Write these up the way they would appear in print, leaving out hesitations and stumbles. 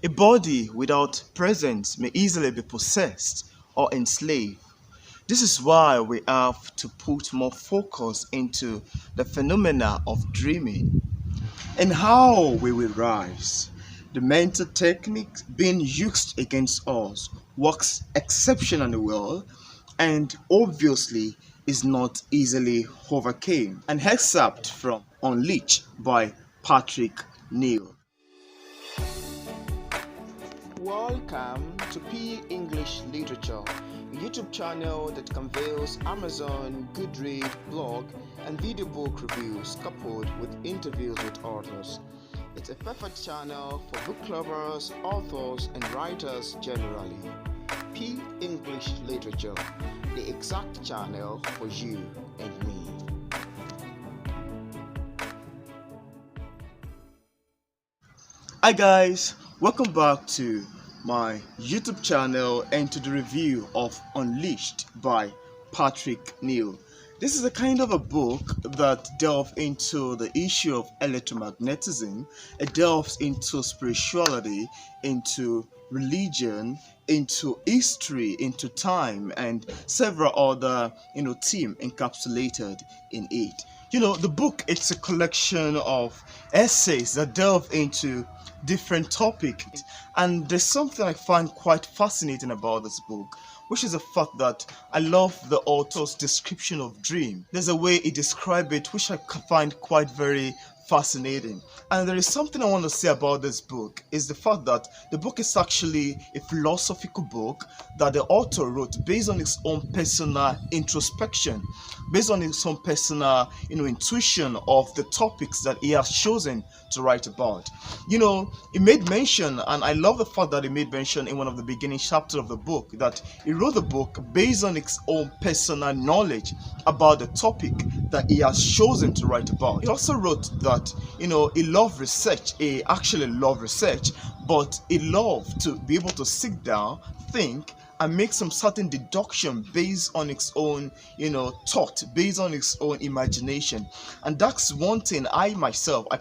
A body without presence may easily be possessed or enslaved. This is why we have to put more focus into the phenomena of dreaming and how we will rise. The mental technique being used against us works exceptionally well and obviously is not easily overcame. An excerpt from Unleashed by Patrick Neal. Welcome to P English Literature, a YouTube channel that conveys Amazon, Goodreads, blog, and video book reviews coupled with interviews with authors. It's a perfect channel for book lovers, authors, and writers generally. P English Literature, the exact channel for you and me. Hi guys, welcome back to my YouTube channel and to the review of Unleashed by Patrick Neal. This is a kind of a book that delves into the issue of electromagnetism. It delves into spirituality, into religion, into history, into time, and several other themes encapsulated in it. The book, it's a collection of essays that delve into different topics, and there's something I find quite fascinating about this book, which is the fact that I love the author's description of dream. There's a way he describes it which I find quite very fascinating. And there is something I want to say about this book is the fact that the book is actually a philosophical book that the author wrote based on his own personal introspection, based on his own personal intuition of the topics that he has chosen to write about. He made mention, and I love the fact that he made mention in one of the beginning chapters of the book, that he wrote the book based on his own personal knowledge about the topic that he has chosen to write about. He also wrote that he loved research. He actually loved research, but he loved to be able to sit down, think, and make some certain deduction based on its own thought, based on its own imagination. And that's one thing I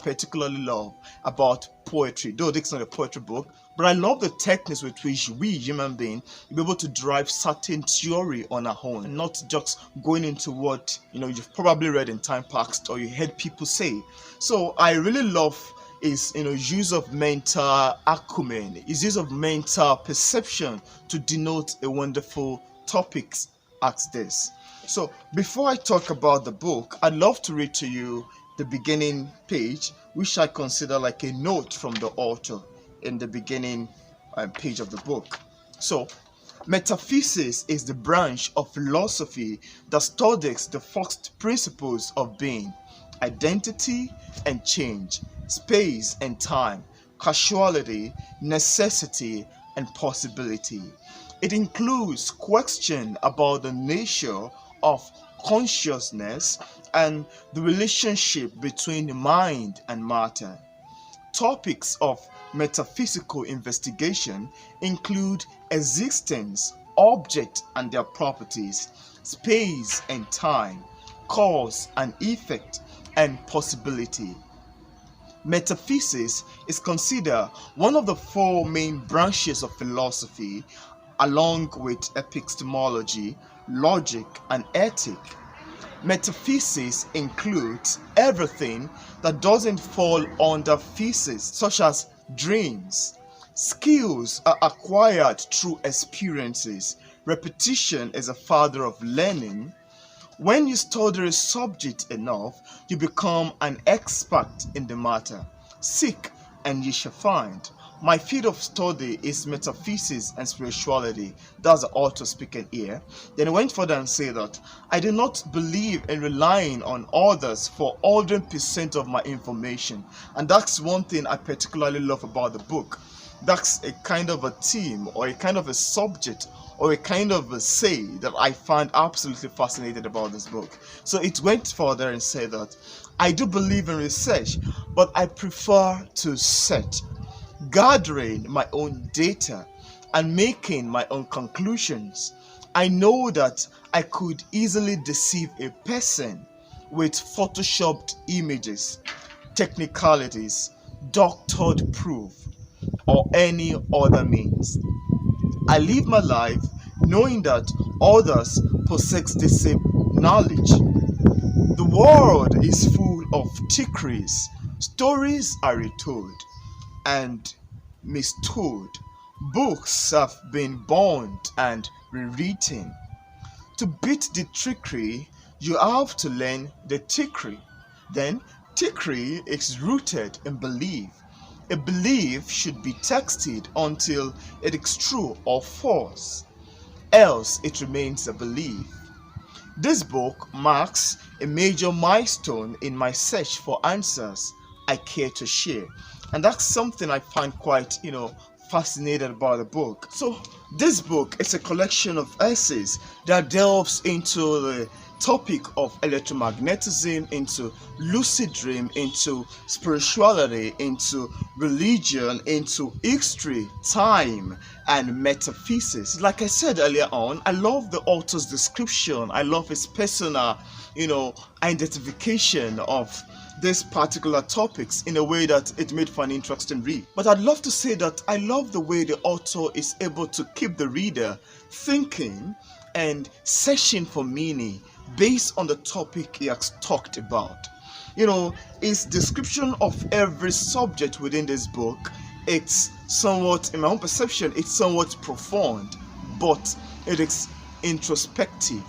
particularly love about poetry. Though this is not a poetry book, but I love the techniques with which we human beings be able to derive certain theory on our own, and not just going into what you've probably read in time past or you heard people say. So I really love is use of mental acumen, is use of mental perception to denote a wonderful topics as this. So before I talk about the book, I'd love to read to you the beginning page, which I consider like a note from the author in the beginning page of the book. So, metaphysics is the branch of philosophy that studies the first principles of being, identity and change, space and time, causality, necessity, and possibility. It includes questions about the nature of consciousness and the relationship between mind and matter. Topics of metaphysical investigation include existence, object and their properties, space and time, cause and effect, and possibility. Metaphysics is considered one of the four main branches of philosophy, along with epistemology, logic, and ethic. Metaphysics includes everything that doesn't fall under physics, such as dreams. Skills are acquired through experiences. Repetition is a father of learning. When you study a subject enough, you become an expert in the matter. Seek and ye shall find. My field of study is metaphysics and spirituality. That's the author speaking here. Then he went further and said that I do not believe in relying on others for 100% of my information. And that's one thing I particularly love about the book. That's a kind of a theme or a kind of a subject or a kind of a say that I find absolutely fascinating about this book. So it went further and said that I do believe in research, but I prefer to search, gathering my own data and making my own conclusions. I know that I could easily deceive a person with photoshopped images, technicalities, doctored proof. or any other means. I live my life knowing that others possess the same knowledge. The world is full of trickeries. Stories are retold and mistold. Books have been burned and rewritten. To beat the trickery, you have to learn the trickery. Then, trickery is rooted in belief. A belief should be tested until it is true or false, else it remains a belief. This book marks a major milestone in my search for answers I care to share. And that's something I find quite, fascinated about the book. So this book is a collection of essays that delves into the topic of electromagnetism, into lucid dream, into spirituality, into religion, into history, time, and metaphysics. Like I said earlier on, I love the author's description. I love his personal, identification of these particular topics in a way that it made for an interesting read. But I'd love to say that I love the way the author is able to keep the reader thinking and searching for meaning based on the topic he has talked about. His description of every subject within this book, it's somewhat, in my own perception, it's somewhat profound, but it is introspective.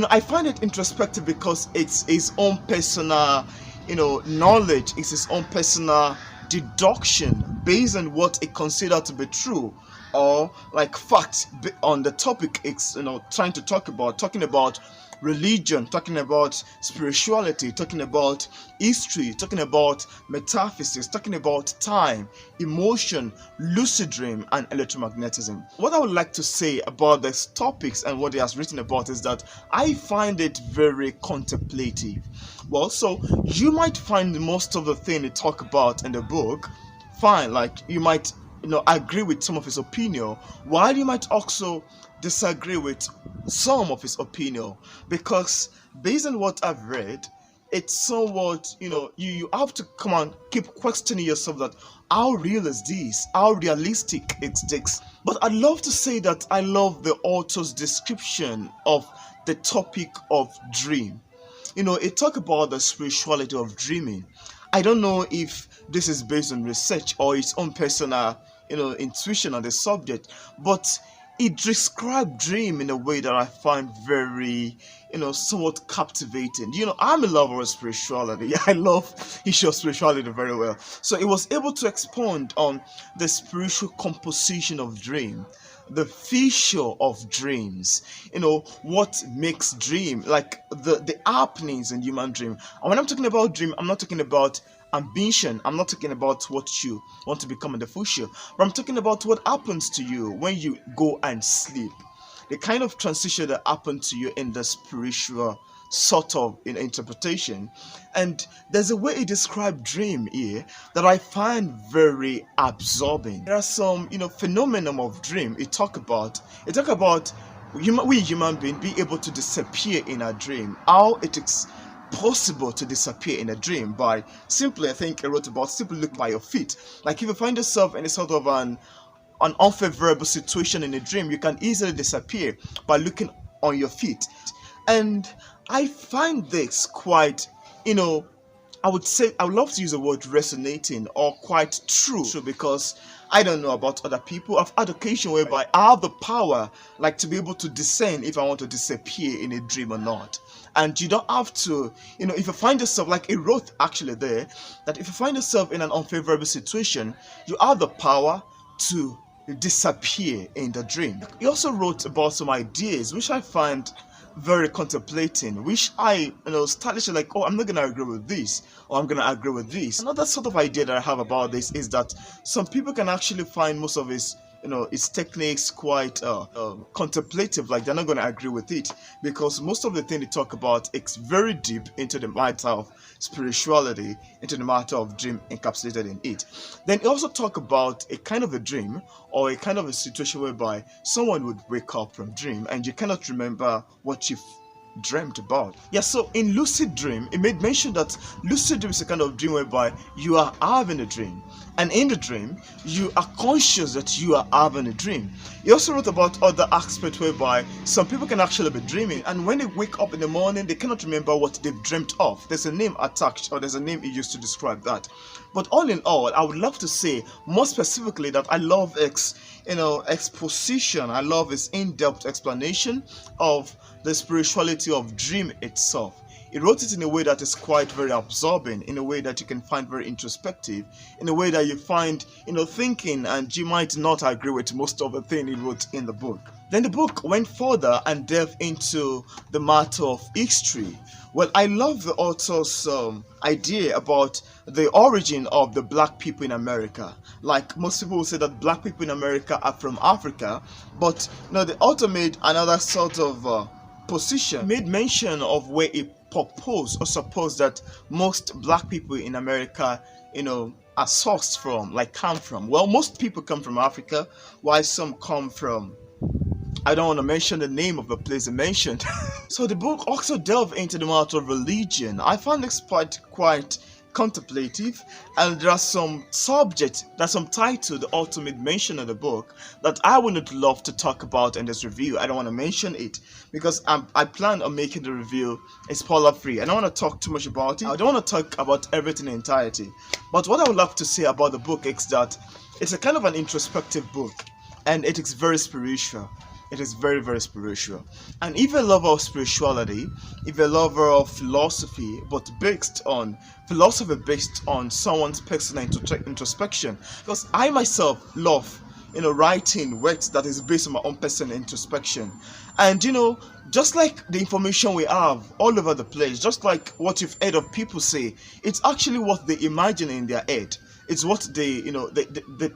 I find it introspective because it's his own personal, knowledge, it's his own personal deduction based on what he considered to be true, or like fact on the topic it's trying to talking about religion, talking about spirituality, talking about history, talking about metaphysics, talking about time, emotion, lucid dream, and electromagnetism. What I would like to say about these topics and what he has written about is that I find it very contemplative. Well, so you might find most of the thing he talk about in the book fine, like you might agree with some of his opinion, while you might also disagree with some of his opinion, because based on what I've read, it's somewhat, you have to come and keep questioning yourself that how real is this? How realistic is this? But I'd love to say that I love the author's description of the topic of dream. It talk about the spirituality of dreaming. I don't know if this is based on research or his own personal, intuition on the subject, but it described dream in a way that I find very, somewhat captivating. I'm a lover of spirituality. Yeah, I love issue of spirituality very well. So it was able to expound on the spiritual composition of dream, the feature of dreams, what makes dream, like the happenings in human dream. And when I'm talking about dream, I'm not talking about ambition, I'm not talking about what you want to become in the future, but I'm talking about what happens to you when you go and sleep, the kind of transition that happened to you in the spiritual sort of interpretation. And there's a way he described dream here that I find very absorbing. There are some phenomenon of dream he talk about we human being be able to disappear in a dream, how it is possible to disappear in a dream by simply, I think he wrote about, simply look by your feet. Like if you find yourself in a sort of an unfavorable situation in a dream, you can easily disappear by looking on your feet. And I find this quite, I would love to use the word resonating or quite true, because I don't know about other people. I've had occasion whereby I have the power, like to be able to discern if I want to disappear in a dream or not. And you don't have to, if you find yourself, like it wrote actually there, that if you find yourself in an unfavorable situation, you have the power to disappear in the dream. He also wrote about some ideas which I find very contemplating, which I started to like, oh, I'm not gonna agree with this, or I'm gonna agree with this. Another sort of idea that I have about this is that some people can actually find most of his his techniques quite contemplative, like they're not going to agree with it, because most of the thing they talk about is very deep into the matter of spirituality, into the matter of dream encapsulated in it. Then he also talk about a kind of a dream or a kind of a situation whereby someone would wake up from dream and you cannot remember what you've dreamt about. Yeah, so in lucid dream, it made mention that lucid dream is a kind of dream whereby you are having a dream, and in the dream you are conscious that you are having a dream. He also wrote about other aspects whereby some people can actually be dreaming, and when they wake up in the morning they cannot remember what they've dreamt of. There's a name attached, or there's a name he used to describe that. But all in all, I would love to say more specifically that I love exposition. I love his in-depth explanation of the spirituality of dream itself. He wrote it in a way that is quite very absorbing, in a way that you can find very introspective, in a way that you find, thinking, and you might not agree with most of the thing he wrote in the book. Then the book went further and delved into the matter of history. Well, I love the author's idea about the origin of the black people in America. Like most people will say that black people in America are from Africa, but the author made another sort of position, made mention of where he proposed or supposed that most black people in America, are sourced from, like come from. Well, most people come from Africa, while some come from, I don't want to mention the name of the place they mentioned. So the book also delved into the matter of religion. I found this part quite contemplative, and there are some subjects, there's some title the author made mention in the book that I would love to talk about in this review. I don't want to mention it because I plan on making the review spoiler free. I don't want to talk too much about it. I don't want to talk about everything in entirety. But what I would love to say about the book is that it's a kind of an introspective book, and it is very spiritual. It is very, very spiritual. And if you're a lover of spirituality, if you're a lover of philosophy, but based on someone's personal introspection, because I myself love, writing works that is based on my own personal introspection. And, just like the information we have all over the place, just like what you've heard of people say, it's actually what they imagine in their head. It's what they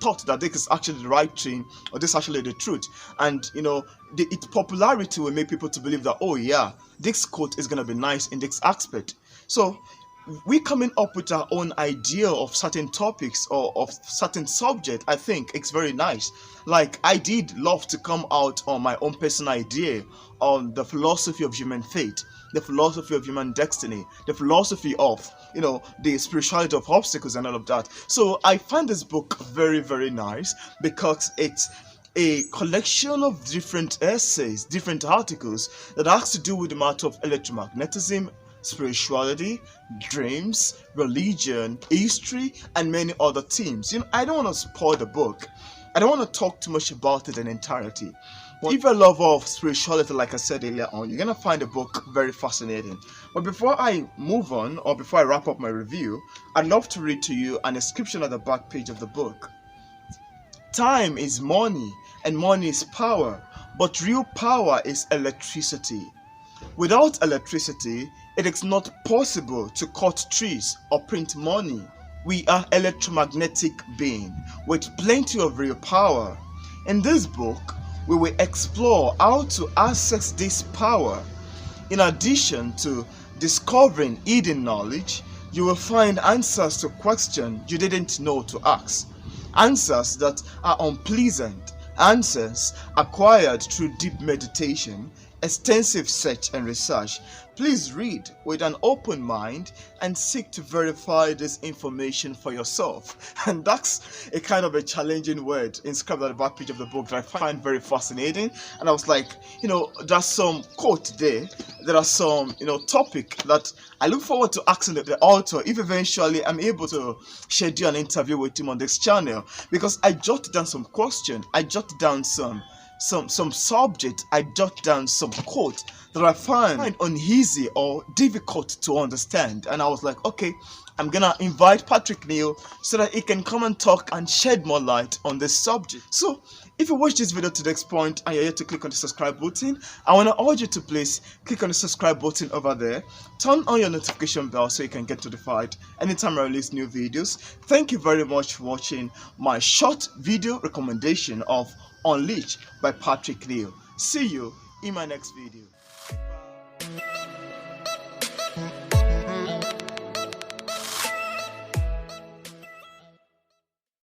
thought that this is actually the right thing, or this is actually the truth. And, its popularity will make people to believe that, oh yeah, this quote is going to be nice in this aspect. So, we coming up with our own idea of certain topics or of certain subject, I think it's very nice. Like, I did love to come out on my own personal idea on the philosophy of human fate, the philosophy of human destiny, the philosophy of, the spirituality of obstacles and all of that. So I find this book very, very nice because it's a collection of different essays, different articles that has to do with the matter of electromagnetism, spirituality, dreams, religion, history, and many other themes. I don't want to spoil the book. I don't want to talk too much about it in entirety. But if you're a lover of spirituality, like I said earlier on, you're going to find the book very fascinating. But before I move on, or before I wrap up my review, I'd love to read to you an inscription at the back page of the book. Time is money, and money is power, but real power is electricity. Without electricity, it is not possible to cut trees or print money. We are electromagnetic beings with plenty of real power. In this book, we will explore how to access this power. In addition to discovering hidden knowledge, you will find answers to questions you didn't know to ask. Answers that are unpleasant. Answers acquired through deep meditation, extensive search and research. Please read with an open mind and seek to verify this information for yourself. And that's a kind of a challenging word inscribed at the back page of the book that I find very fascinating. And I was like, there's some quote there. There are some, topic that I look forward to asking the author if eventually I'm able to schedule an interview with him on this channel, because I jotted down some questions. I jotted down some subject, I jot down some quote that I find uneasy or difficult to understand, and I was like, okay, I'm gonna invite Patrick Neal so that he can come and talk and shed more light on this subject. So if you watch this video to this point and you're yet to click on the subscribe button, I want to urge you to please click on the subscribe button over there, turn on your notification bell so you can get notified anytime I release new videos. Thank you very much for watching my short video recommendation of Unleashed by Patrick Neal. See you in my next video.